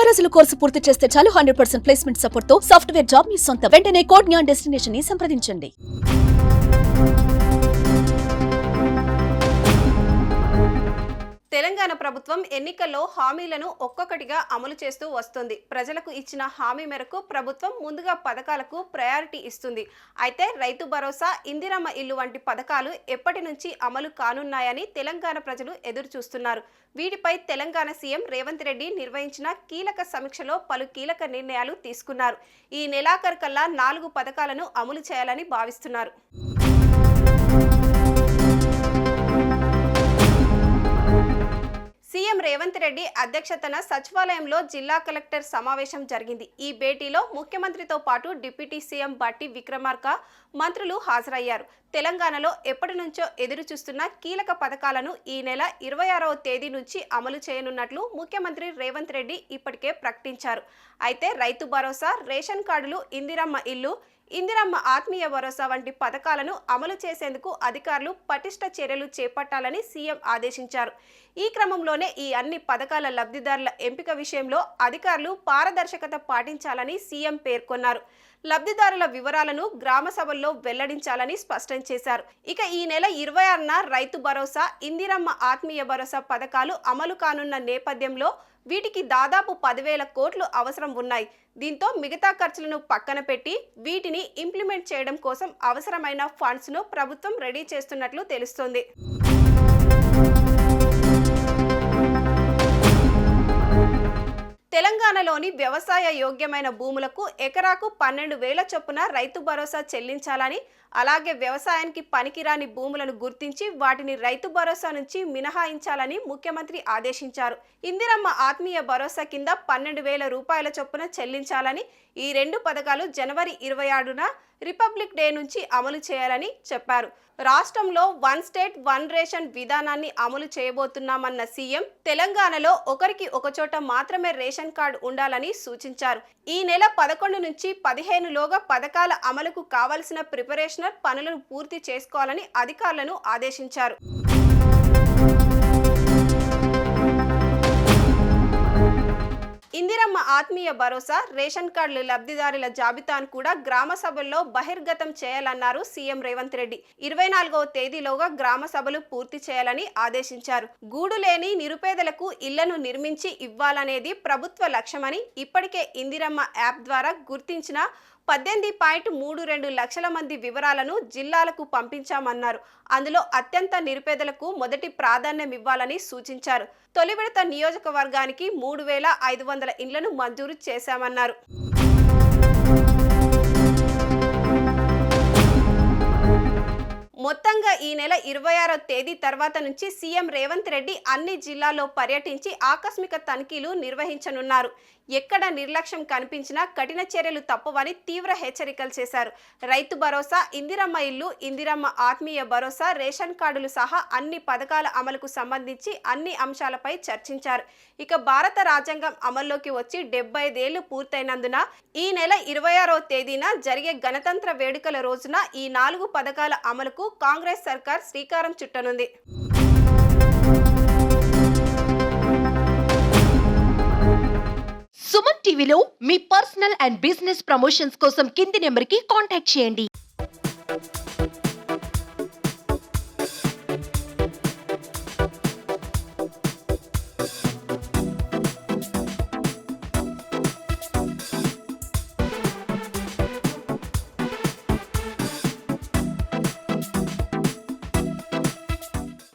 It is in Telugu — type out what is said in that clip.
రోజుల కోర్సు పూర్తి చేస్తే చాలు 100% ప్లేస్మెంట్ సపోర్ట్ తో సాఫ్ట్వేర్ జాబ్ మీ సొంతం. వెంటనే కోడ్ జ్ఞాన్ డెస్టినేషన్ ని సంప్రదించండి. తెలంగాణ ప్రభుత్వం ఎన్నికల్లో హామీలను ఒక్కొక్కటిగా అమలు చేస్తూ వస్తుంది. ప్రజలకు ఇచ్చిన హామీ మేరకు ప్రభుత్వం ముందుగా పథకాలకు ప్రయారిటీ ఇస్తుంది. అయితే రైతు భరోసా, ఇందిరమ్మ ఇల్లు వంటి పథకాలు ఎప్పటి నుంచి అమలు కానున్నాయని తెలంగాణ ప్రజలు ఎదురు చూస్తున్నారు. వీటిపై తెలంగాణ సీఎం రేవంత్ రెడ్డి నిర్వహించిన కీలక సమీక్షలో పలు కీలక నిర్ణయాలు తీసుకున్నారు. ఈ నెలాఖరు కల్లా 4 పథకాలను అమలు చేయాలని భావిస్తున్నారు. సీఎం రేవంత్ రెడ్డి అధ్యక్షతన సచివాలయంలో జిల్లా కలెక్టర్ సమావేశం జరిగింది. ఈ భేటీలో ముఖ్యమంత్రితో పాటు డిప్యూటీ సీఎం బట్టి విక్రమార్క, మంత్రులు హాజరయ్యారు. తెలంగాణలో ఎప్పటి నుంచో ఎదురు చూస్తున్న కీలక పథకాలను ఈ నెల 26వ తేదీ నుంచి అమలు చేయనున్నట్లు ముఖ్యమంత్రి రేవంత్ రెడ్డి ఇప్పటికే ప్రకటించారు. అయితే రైతు భరోసా, రేషన్ కార్డులు, ఇందిరమ్మ ఇల్లు, ఇందిరమ్మ ఆత్మీయ భరోసా వంటి పథకాలను అమలు చేసేందుకు అధికారులు పటిష్ట చర్యలు చేపట్టాలని సీఎం ఆదేశించారు. ఈ క్రమంలోనే ఈ అన్ని పథకాల లబ్ధిదారుల ఎంపిక విషయంలో అధికారులు పారదర్శకత పాటించాలని సీఎం పేర్కొన్నారు. లబ్ధిదారుల వివరాలను గ్రామ సభల్లో వెల్లడించాలని స్పష్టం చేశారు. ఇక ఈ నెల 26న రైతు భరోసా, ఇందిరమ్మ ఆత్మీయ భరోసా పథకాలు అమలు కానున్న నేపథ్యంలో వీటికి దాదాపు 10,000 కోట్లు అవసరం ఉన్నాయి. దీంతో మిగతా ఖర్చులను పక్కన పెట్టి వీటిని ఇంప్లిమెంట్ చేయడం కోసం అవసరమైన ఫండ్స్ ను ప్రభుత్వం రెడీ చేస్తున్నట్లు తెలుస్తోంది. తెలంగాణలోని వ్యవసాయ యోగ్యమైన భూములకు ఎకరాకు 12,000 చొప్పున రైతు భరోసా చెల్లించాలని, అలాగే వ్యవసాయానికి పనికిరాని భూములను గుర్తించి వాటిని రైతు భరోసా నుంచి మినహాయించాలని ముఖ్యమంత్రి ఆదేశించారు. ఇందిరమ్మ ఆత్మీయ భరోసా కింద 12,000 రూపాయల చొప్పున చెల్లించాలని, ఈ 2 పథకాలు జనవరి 26న రిపబ్లిక్ డే నుంచి అమలు చేయాలని చెప్పారు. రాష్ట్రంలో 1 స్టేట్ 1 రేషన్ విధానాన్ని అమలు చేయబోతున్నామన్న సీఎం తెలంగాణలో ఒకరికి ఒకచోట మాత్రమే రేషన్ కార్డు ఉండాలని సూచించారు. ఈ నెల 11 నుంచి 15 లోగా పథకాల అమలుకు కావలసిన ప్రిపరేషనల్ పనులను పూర్తి చేసుకోవాలని అధికారులను ఆదేశించారు. ఇందిరమ్మ ఆత్మీయ భరోసా, రేషన్ కార్డుల లబ్ధిదారుల జాబితాను కూడా గ్రామ సభల్లో బహిర్గతం చేయాలన్నారు సీఎం రేవంత్ రెడ్డి. 24వ తేదీలోగా గ్రామ సభలు పూర్తి చేయాలని ఆదేశించారు. గూడు లేని నిరుపేదలకు ఇళ్లను నిర్మించి ఇవ్వాలనేది ప్రభుత్వ లక్ష్యమని, ఇప్పటికే ఇందిరమ్మ యాప్ ద్వారా గుర్తించిన 18.32 లక్షల మంది వివరాలను జిల్లాలకు పంపించామన్నారు. అందులో అత్యంత నిరుపేదలకు మొదటి ప్రాధాన్యం ఇవ్వాలని సూచించారు. తొలి విడత నియోజకవర్గానికి 3,500 ఇండ్లను మంజూరు చేశామన్నారు. మొత్తంగా ఈ నెల 26వ తేదీ తర్వాత నుంచి సీఎం రేవంత్ రెడ్డి అన్ని జిల్లాల్లో పర్యటించి ఆకస్మిక తనిఖీలు నిర్వహించనున్నారు. ఎక్కడ నిర్లక్ష్యం కనిపించినా కఠిన చర్యలు తప్పవని తీవ్ర హెచ్చరికలు చేశారు. రైతు భరోసా, ఇందిరమ్మ ఇల్లు, ఇందిరమ్మ ఆత్మీయ భరోసా, రేషన్ కార్డులు సహా అన్ని పథకాల అమలుకు సంబంధించి అన్ని అంశాలపై చర్చించారు. ఇక భారత రాజ్యాంగం అమల్లోకి వచ్చి 75 ఏళ్లు పూర్తయినందున ఈ నెల 26వ తేదీన జరిగే గణతంత్ర వేడుకల రోజున ఈ 4 పథకాల అమలుకు కాంగ్రెస్ సర్కార్ శ్రీకారం చుట్టనుంది. సుమన్ టీవీలో మీ పర్సనల్ అండ్ బిజినెస్ ప్రమోషన్స్ కోసం కింది నెంబర్కి కాంటాక్ట్ చేయండి.